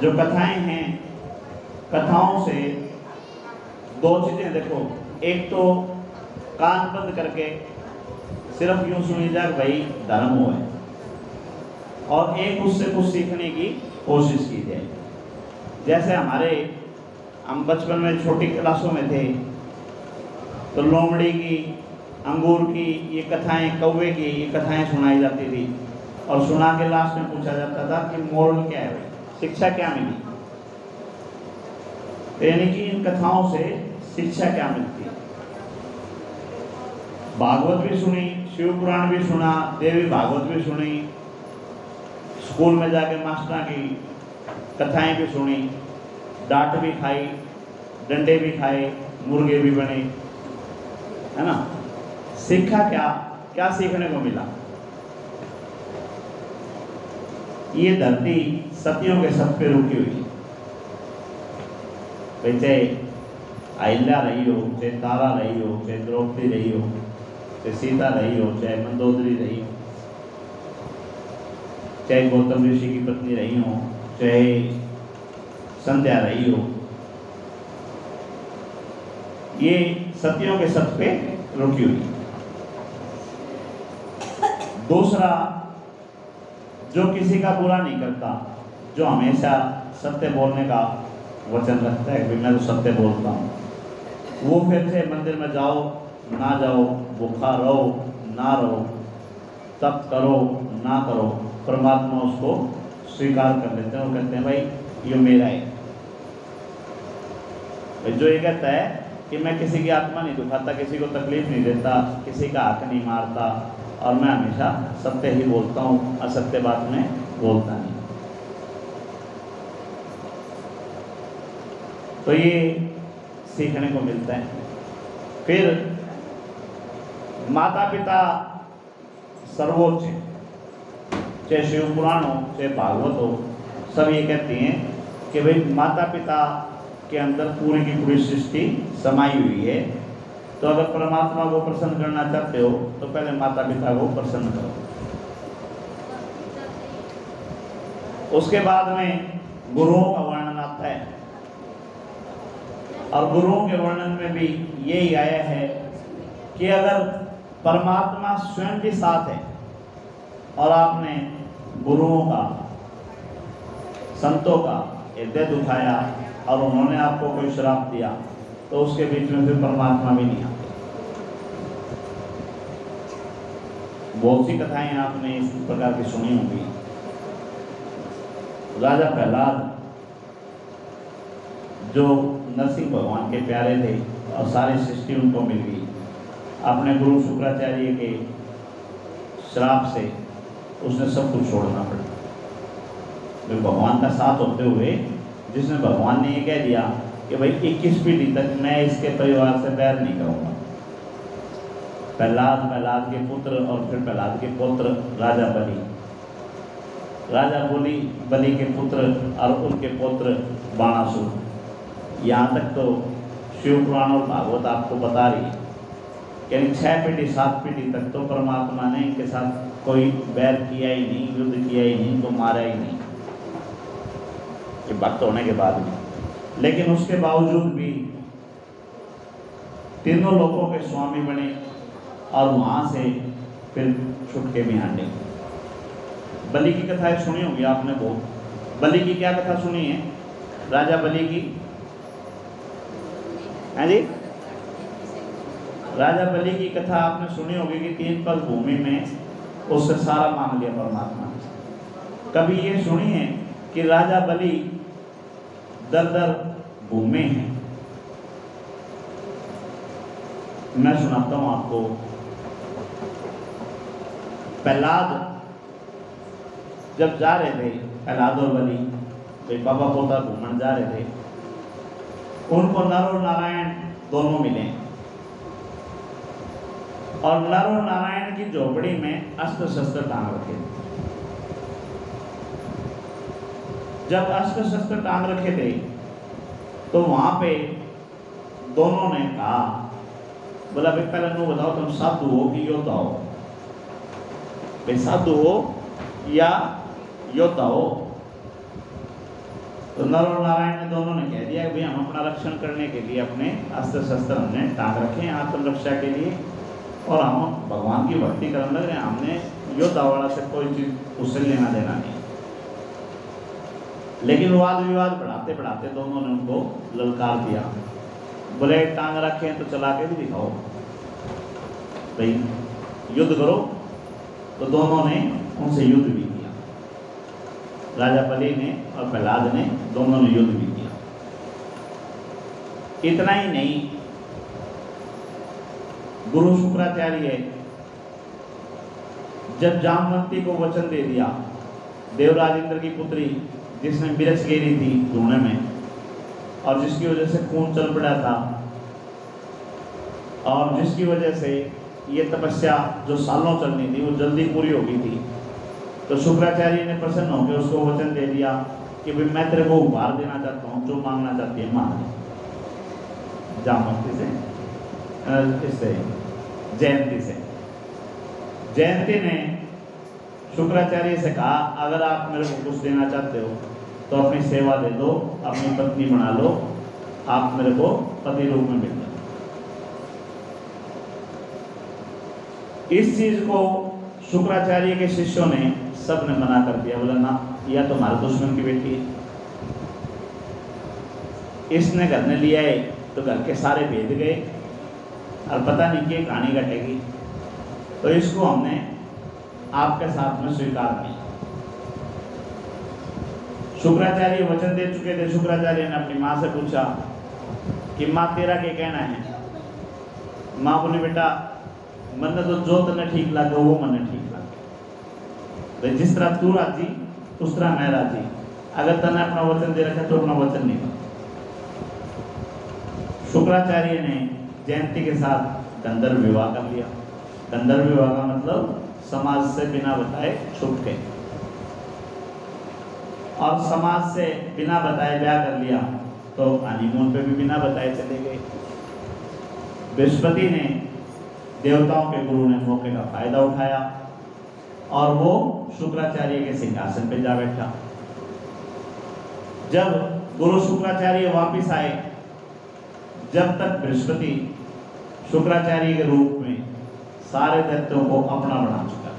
जो कथाएं हैं, कथाओं से दो चीज़ें देखो, एक तो कान बंद करके सिर्फ यूं सुनी जाए भाई धर्म हो है, और एक उससे कुछ सीखने की कोशिश की जाए। जैसे हम बचपन में छोटी क्लासों में थे तो लोमड़ी की, अंगूर की ये कथाएं, कौवे की ये कथाएं सुनाई जाती थी, और सुना के लास्ट में पूछा जाता था कि मोरल क्या है, शिक्षा क्या मिली। तो यानी कि इन कथाओं से शिक्षा क्या मिलती है। भागवत भी सुनी, शिव पुराण भी सुना, देवी भागवत भी सुनी, स्कूल में जाके मास्टर की कथाएं भी सुनी, डांट भी खाई, डंडे भी खाए, मुर्गे भी बने, है ना। सीखा क्या, क्या सीखने को मिला। ये धरती सतियों के सत पे रुकी हुई है, चाहे अहिल्या रही हो, चाहे तारा रही हो, चाहे द्रौपदी रही हो, चाहे सीता रही हो, चाहे मंदोदरी रही हो, चाहे गौतम ऋषि की पत्नी रही हो, चाहे संध्या रही हो, ये सतियों के सत पे रुकी हुई। दूसरा, जो किसी का बुरा नहीं करता, जो हमेशा सत्य बोलने का वचन रखता है कि मैं तो सत्य बोलता हूँ, वो फिर से मंदिर में जाओ ना जाओ, भूखा रहो ना रहो, तप करो ना करो, परमात्मा उसको स्वीकार कर लेते हैं और कहते हैं भाई ये मेरा है। जो ये कहता है कि मैं किसी की आत्मा नहीं दुखाता, किसी को तकलीफ नहीं देता, किसी का हक नहीं मारता, और मैं हमेशा सत्य ही बोलता हूँ, असत्य बात में बोलता नहीं। तो ये सीखने को मिलता है। फिर माता पिता सर्वोच्च, चाहे शिव पुराण हो, चाहे भागवत हो, सब ये कहते हैं कि भाई माता पिता के अंदर पूरी की पूरी सृष्टि समाई हुई है। तो अगर परमात्मा को प्रसन्न करना चाहते हो तो पहले माता पिता को प्रसन्न करो। उसके बाद में गुरुओं का वर्णन आता है, और गुरुओं के वर्णन में भी यही आया है कि अगर परमात्मा स्वयं भी साथ है और आपने गुरुओं का, संतों का हृदय दुखाया और उन्होंने आपको कोई श्राप दिया, तो उसके बीच में फिर परमात्मा भी नहीं आते। बहुत सी कथाएं आपने इस प्रकार की सुनी होंगी। राजा प्रहलाद जो नरसिंह भगवान के प्यारे थे और सारी सृष्टि उनको मिल गई, अपने गुरु शुक्राचार्य के श्राप से उसने सब कुछ छोड़ना पड़ा। तो भगवान का साथ होते हुए जिसने, भगवान ने ये कह दिया कि भाई 21 पीढ़ी तक मैं इसके परिवार से बैर नहीं करूँगा। प्रहलाद के पुत्र और फिर प्रहलाद के पुत्र राजा बलि के पुत्र और उनके पुत्र बाणासुर। यहाँ तक तो शिव पुराण और भागवत आपको बता रही है, यानी 6 पीढ़ी 7 पीढ़ी तक तो परमात्मा ने इनके साथ कोई बैर किया ही नहीं, युद्ध किया ही नहीं, तो मारा ही नहीं, ये भक्त होने के बाद भी। लेकिन उसके बावजूद भी तीनों लोगों के स्वामी बने और वहाँ से फिर छुटके भी हांडे। बलि की कथा सुनी होगी आपने बहुत। बलि की क्या कथा सुनी है? राजा बलि की, है जी, राजा बलि की कथा आपने सुनी होगी कि 3 पल भूमि में उससे सारा मांग लिया परमात्मा ने। कभी ये सुनी है कि राजा बलि दर घूमे हैं? मैं सुनाता हूं आपको। प्रहलाद जब जा रहे थे, प्रहलाद और बलि तो बाबा पोता घूमने जा रहे थे, उनको नर और नारायण दोनों मिले, और नर और नारायण की झोपड़ी में अस्त्र शस्त्र टांग रखे। जब अस्त्र शस्त्र टांग रखे थे तो वहां पे दोनों ने कहा, बोला भाई पहले नो बताओ तुम साधु हो कि योद्धा हो? भाई साधु हो या योद्धा हो? तो नर और नारायण ने दोनों ने कह दिया कि भाई हम अपना रक्षण करने के लिए अपने अस्त्र शस्त्र हमने टांग रखे हैं आत्मरक्षा के लिए, और हम भगवान की भक्ति करने लग रहे हैं, हमने योद्धावाड़ा से कोई चीज़ उससे लेना देना नहीं। लेकिन वाद विवाद बढ़ाते बढ़ाते दोनों ने उनको ललकार दिया, बोले टांग रखे हैं तो चला के भी दिखाओ, भाई युद्ध करो। तो दोनों ने उनसे युद्ध भी किया, राजा बलि ने और प्रहलाद ने दोनों ने युद्ध भी किया। इतना ही नहीं, गुरु शुक्राचार्य जब जामवंती को वचन दे दिया, देवराज इंद्र की पुत्री जिसने बिरछ घेरी थी धुएं में और जिसकी वजह से खून चल पड़ा था और जिसकी वजह से ये तपस्या जो सालों चलनी थी वो जल्दी पूरी हो गई थी, तो शुक्राचार्य ने प्रसन्न होकर उसको वचन दे दिया कि भाई मैं तेरे को उपहार देना चाहता हूँ, जो मांगना चाहती है मांग ले। जामवंती से इससे जयंती से। जयंती ने शुक्राचार्य से कहा अगर आप मेरे को कुछ देना चाहते हो तो अपनी सेवा दे दो, अपनी पत्नी बना लो, आप मेरे को पति रूप में मिल जाओ। इस चीज को शुक्राचार्य के शिष्यों ने सब ने मना कर दिया, बोला ना, या तो हमारे दुश्मन की बेटी है, इसने घर ने लिया है तो घर के सारे भेद गए और पता नहीं क्या कहानी घटेगी, तो इसको हमने आपके साथ में स्वीकार किया। शुक्राचार्य वचन दे चुके थे। शुक्राचार्य ने अपनी माँ से पूछा कि माँ तेरा क्या कहना है। माँ बोली बेटा मन तो जो तने ठीक लगे वो मन ठीक लगे, जिस तरह तू राजी उस तरह मैं राजी, अगर तने अपना वचन दे रखा तो अपना वचन नहीं। शुक्राचार्य ने जयंती के साथ गंधर्व विवाह कर लिया। गंधर्व विवाह का मतलब समाज से बिना बताए छुप के, और समाज से बिना बताए ब्याह कर लिया तो हनीमून पे भी बिना बताए चले गए। बृहस्पति ने, देवताओं के गुरु ने मौके का फायदा उठाया और वो शुक्राचार्य के सिंहासन पे जा बैठा। जब गुरु शुक्राचार्य वापिस आए, जब तक बृहस्पति शुक्राचार्य के रूप में सारे दैत्यों को अपना बना चुका,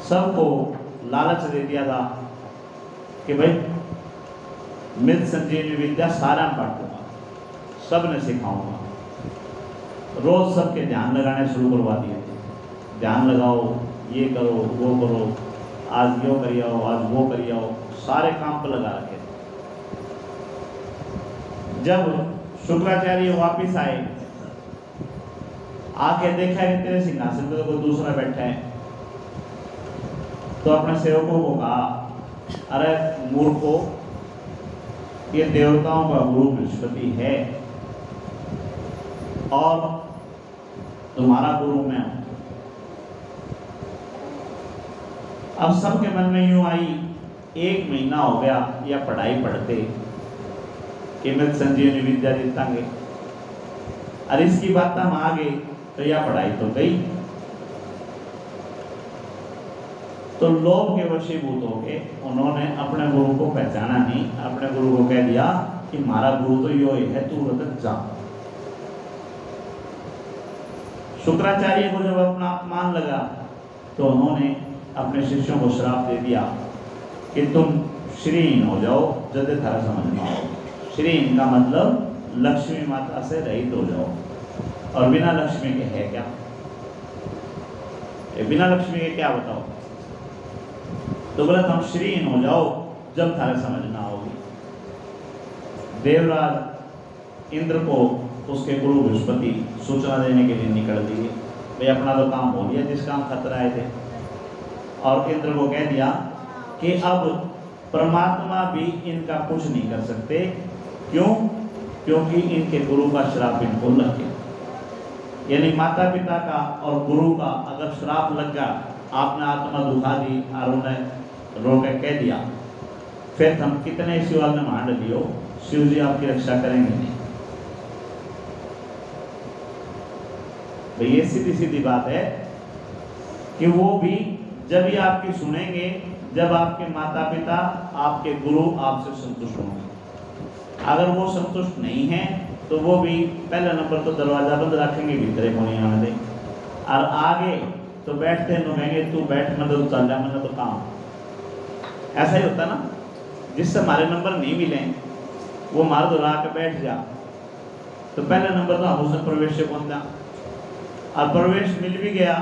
सबको लालच दे दिया था कि भाई मृत संजीवनी विद्या सारा बांटूंगा, सब ने सिखाऊंगा। रोज सबके ध्यान लगाने शुरू करवा दिए थे, ध्यान लगाओ, ये करो वो करो, आज यो करिए आओ, आज वो करिए आओ, सारे काम पर लगा रखे। जब शुक्राचार्य वापिस आए, आके देखा कि तेरे सिंहासन पे तो कोई दूसरा बैठा है, तो अपने सेवकों को कहा अरे मूर्खों, ये देवताओं का गुरु बृहस्पति है और तुम्हारा गुरु मैं हूं। अब सबके मन में यूं आई, 1 महीना हो गया या पढ़ाई पढ़ते कि मृत संजीवनी विद्या जीतांगे, और इसकी बात हम आ गई तो यह पढ़ाई तो गई। तो लोभ के वशीभूत होके उन्होंने अपने गुरु को पहचाना नहीं, अपने गुरु को कह दिया कि हमारा गुरु तो यो ही है, तू रतन जा। शुक्राचार्य को जब अपना अपमान लगा तो उन्होंने अपने शिष्यों को श्राप दे दिया कि तुम श्रीहीन हो जाओ, जदे थारा समझ में आओ। श्रीहीन का मतलब लक्ष्मी माता से रहित हो जाओ, और बिना लक्ष्मी के है क्या? बिना लक्ष्मी के क्या बताओ? तो बोला तुम श्रीहीन हो जाओ जब थारे समझ ना आओगी। देवराज इंद्र को उसके गुरु बृहस्पति सूचना देने के लिए निकल दिए, भाई अपना तो काम हो गया जिस काम खतरा आए थे, और इंद्र को कह दिया कि अब परमात्मा भी इनका कुछ नहीं कर सकते। क्यों? क्योंकि इनके गुरु का श्राप इनको लग गया। यानी माता पिता का और गुरु का अगर श्राप लग गया, आपने आत्मा दुखा दी और उन्हें रो के कह दिया, फिर हम कितने शिवाल में मार लियो, शिव जी आपकी रक्षा करेंगे नहीं। तो ये सीधी सीधी बात है कि वो भी जब ये आपकी सुनेंगे जब आपके माता पिता, आपके गुरु आपसे संतुष्ट होंगे। अगर वो संतुष्ट नहीं है तो वो भी पहला नंबर तो दरवाज़ा बंद रखेंगे, भीतर को नहीं आने दें, और आगे तो बैठते हैं तो कहेंगे तू बैठ, मतलब चल जा, मतलब तो काम। ऐसा ही होता ना, जिससे हमारे नंबर नहीं मिले वो मार दो ला के बैठ जा, तो पहला नंबर तो हम उसने प्रवेश से पहुंचा, और प्रवेश मिल भी गया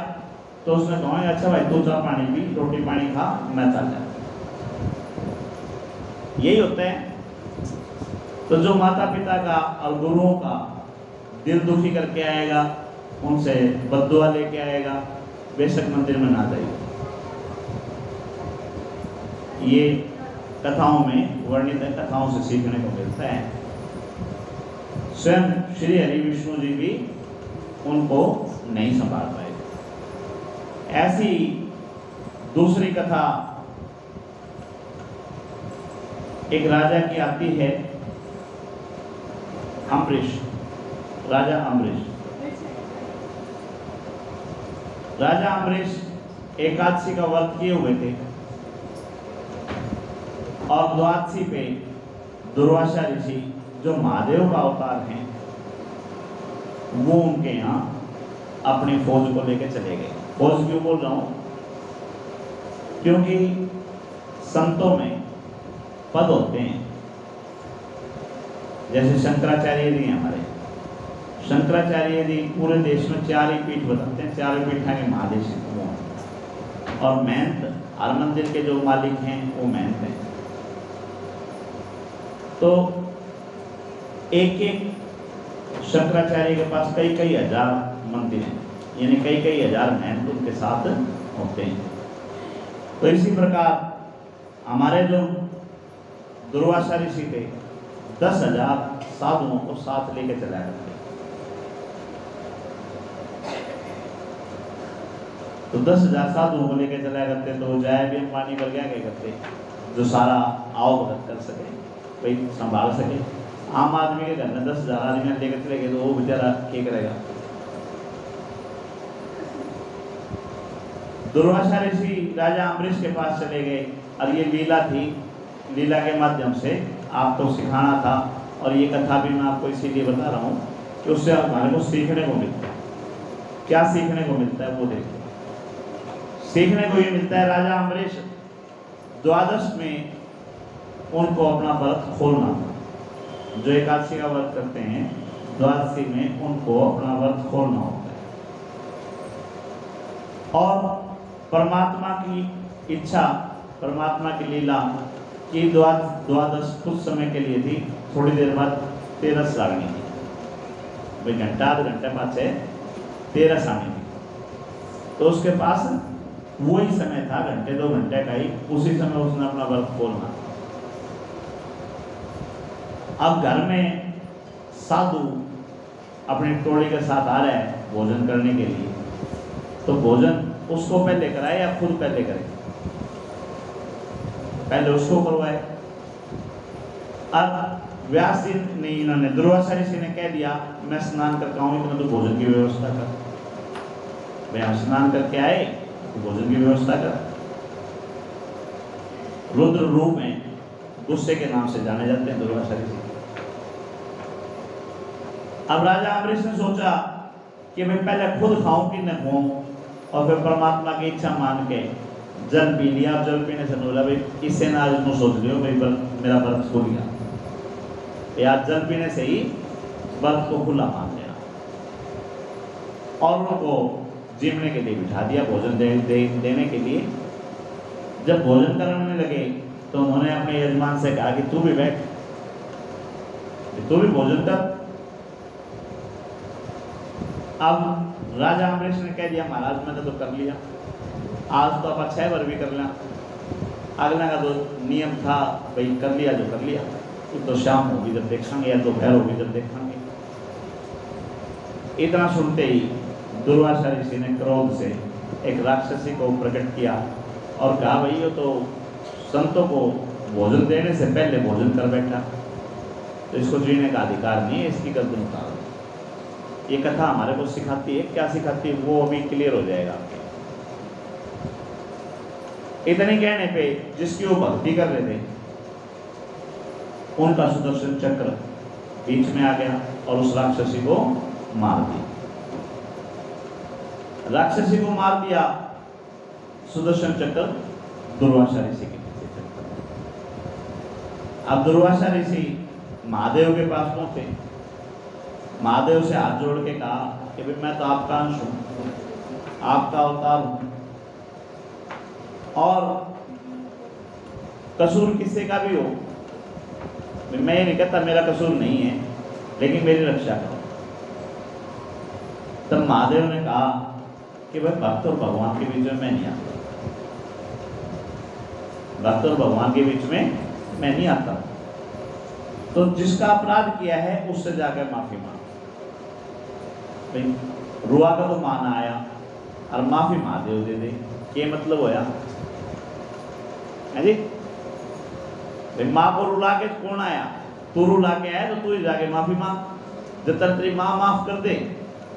तो उसने कहा अच्छा भाई तू चाह पानी पी, रोटी पानी खा, मैं चल जा। यही होता है। तो जो माता पिता का और गुरुओं का दिल दुखी करके आएगा, उनसे बद्दुआ लेके आएगा, बेशक मंदिर में ना जाइए। ये कथाओं में वर्णित है, कथाओं से सीखने को मिलता है। स्वयं श्री हरि विष्णु जी भी उनको नहीं संभाल पाए। ऐसी दूसरी कथा एक राजा की आती है, अम्बरीश, राजा अम्बरीश। राजा अम्बरीश एकादशी का व्रत किए हुए थे और द्वादशी पे दुर्वासा ऋषि जो महादेव का अवतार हैं वो उनके यहाँ अपनी फौज को लेकर चले गए। फौज क्यों बोल रहा हूँ? क्योंकि संतों में पद होते हैं, जैसे शंकराचार्य जी हमारे, शंकराचार्य जी पूरे देश में 4 ही पीठ बताते हैं, 4 पीठा के महादेश हैं, और महंत हर मंदिर के जो मालिक हैं वो महंत हैं। तो एक एक शंकराचार्य के पास कई कई हजार मंदिर हैं, यानी कई कई हजार महंत उनके साथ होते हैं। तो इसी प्रकार हमारे जो दुर्वासा ऋषि थे 10,000 साधुओं को साथ लेकर चला करते। तो 10,000 साधुओं को लेकर चला करते, तो जाए भी अंबानी पर क्या करते, जो सारा आओ भगत कर सके, भाई संभाल सके। आम आदमी के घर में 10,000 आदमी लेकर चले गए तो वो बेचारा क्या करेगा। दुर्वासा ऋषि राजा अम्बरीश के पास चले गए, और ये लीला थी, लीला के माध्यम से आपको सिखाना था। और ये कथा भी मैं आपको इसीलिए बता रहा हूँ कि उससे हमारे को सीखने को मिलता है। क्या सीखने को मिलता है वो देखो। सीखने को ये मिलता है, राजा अम्बरीश द्वादश में उनको अपना व्रत खोलना था। जो एकादशी का व्रत करते हैं द्वादशी में उनको अपना व्रत खोलना होता है, और परमात्मा की इच्छा, परमात्मा की लीला की द्वादश कुछ समय के लिए थी, थोड़ी देर बाद 13 लागनी थी, भाई घंटा आध घंटे बाद से 13 आनी थी। तो उसके पास वही समय था, घंटे 2 घंटे का ही, उसी समय उसने अपना व्रत खोलना। अब घर में साधु अपनी टोली के साथ आ रहे हैं भोजन करने के लिए, तो भोजन उसको पहले कराए या खुद पहले करे? पहले उसको करवाए। अब व्यास जी ने, इन्होंने दुर्वासा ऋषि ने कह दिया मैं स्नान करके आऊँ, इतना तो भोजन की व्यवस्था कर। भाई हम स्नान करके आए तो भोजन की व्यवस्था कर। रुद्र रूप में गुस्से के नाम से जाने जाते हैं दुर्वासा ऋषि। अब राजा अम्बरीश ने सोचा कि मैं पहले खुद खाऊं कि न खाऊं, और फिर परमात्मा की इच्छा मान के जल पी लिया। जल पीने से बोला भाई इससे ना आज तुम सोच लियो मेरा व्रत खुल गया, या जल पीने से ही व्रत को खुला मान लिया। और उनको जीवने के लिए बिठा दिया, भोजन देने के लिए। जब भोजन कराने लगे तो उन्होंने अपने यजमान से कहा कि तू भी बैठ, तू भी भोजन कर। अब राजा अम्बरीश ने कह दिया महाराज मैंने तो कर लिया, आज तो आप 6 बार भी कर लें। अगला का तो नियम था भाई कर लिया जो कर लिया, तो शाम होगी जब देखेंगे या दोपहर होगी जब देखेंगे। इतना सुनते ही दुर्वासा ऋषि ने क्रोध से एक राक्षसी को प्रकट किया और कहा भाई ये तो संतों को भोजन देने से पहले भोजन कर बैठा, तो इसको जीने का अधिकार नहीं है, इसकी गर्दन उतारो। ये कथा हमारे को सिखाती है, क्या सिखाती है वो अभी क्लियर हो जाएगा। इतने कहने पे जिसकी वो भक्ति कर रहे थे उनका सुदर्शन चक्र बीच में आ गया और उस राक्षसी को मार दिया। राक्षसी को मार दिया, सुदर्शन चक्र दुर्वासा ऋषि के पीछे चलता। अब दुर्वासा ऋषि महादेव के पास पहुंचे, महादेव से हाथ जोड़ के कहा कि भाई मैं तो आपका अंश हूं, आपका अवतार हूं, और कसूर किसी का भी हो, मैं ये नहीं कहता मेरा कसूर नहीं है, लेकिन मेरी रक्षा करो। तब महादेव ने कहा कि भाई भक्त और भगवान के बीच में मैं नहीं आता, भक्त और भगवान के बीच में मैं नहीं आता, तो जिसका अपराध किया है उससे जाकर माफी मांग। रुआ का तो मान आया और माफी महादेव दे दे, ये मतलब होया है जी। माँ को रुला के कौन आया? तू रुला के आया तो तू ही जाके माफी मांग। जब तक तेरी माँ माफ कर दे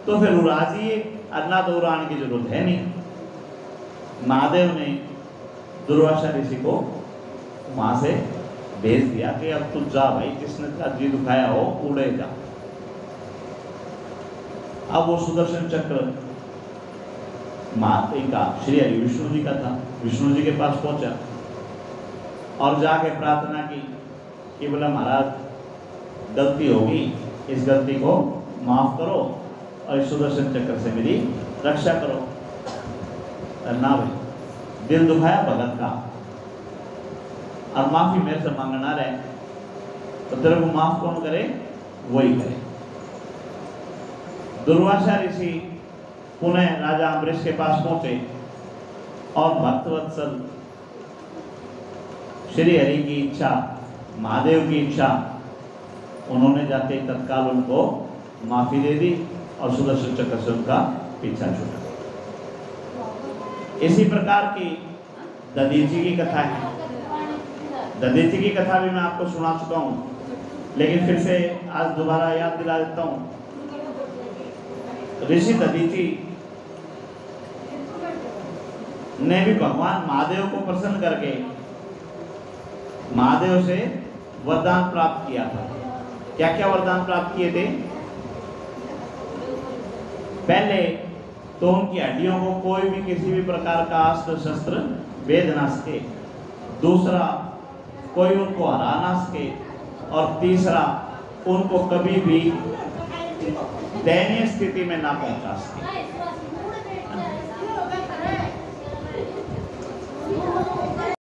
तो फिर उराजी है, और ना तो उड़ाने की जरूरत है नहीं। महादेव ने दुर्वासा ऋषि को वहां से भेज दिया कि अब तू जा भाई, जिसने तेरा जी दुखाया हो उड़े जा। अब वो सुदर्शन चक्र माता का श्री हरि विष्णु जी का था, विष्णु जी के पास पहुंचा और जाके प्रार्थना की कि बोला महाराज गलती होगी, इस गलती को माफ करो और इस सुदर्शन चक्र से मेरी रक्षा करो। ना भाई, दिल दुखाया भगत का और माफी मेरे से मांगना रहे तो तेरे को माफ कौन करे? वही करे। दुर्वासा ऋषि पुनः राजा अम्बरीश के पास पहुंचे और भक्तवत्सल श्री हरि की इच्छा, महादेव की इच्छा, उन्होंने जाते तत्काल उनको माफी दे दी और सुदर्शन चक्र से उनका पीछा छूटा। इसी प्रकार की दधीची की कथा है। दधीची की कथा भी मैं आपको सुना चुका हूँ, लेकिन फिर से आज दोबारा याद दिला देता हूँ। ऋषि दधीची ने भी भगवान महादेव को प्रसन्न करके महादेव से वरदान प्राप्त किया था। क्या क्या वरदान प्राप्त किए थे? पहले तो उनकी हड्डियों को कोई भी किसी भी प्रकार का अस्त्र शस्त्र भेद ना सके, दूसरा कोई उनको हरा ना सके, और तीसरा उनको कभी भी दयनीय स्थिति में ना पहुंचा सके।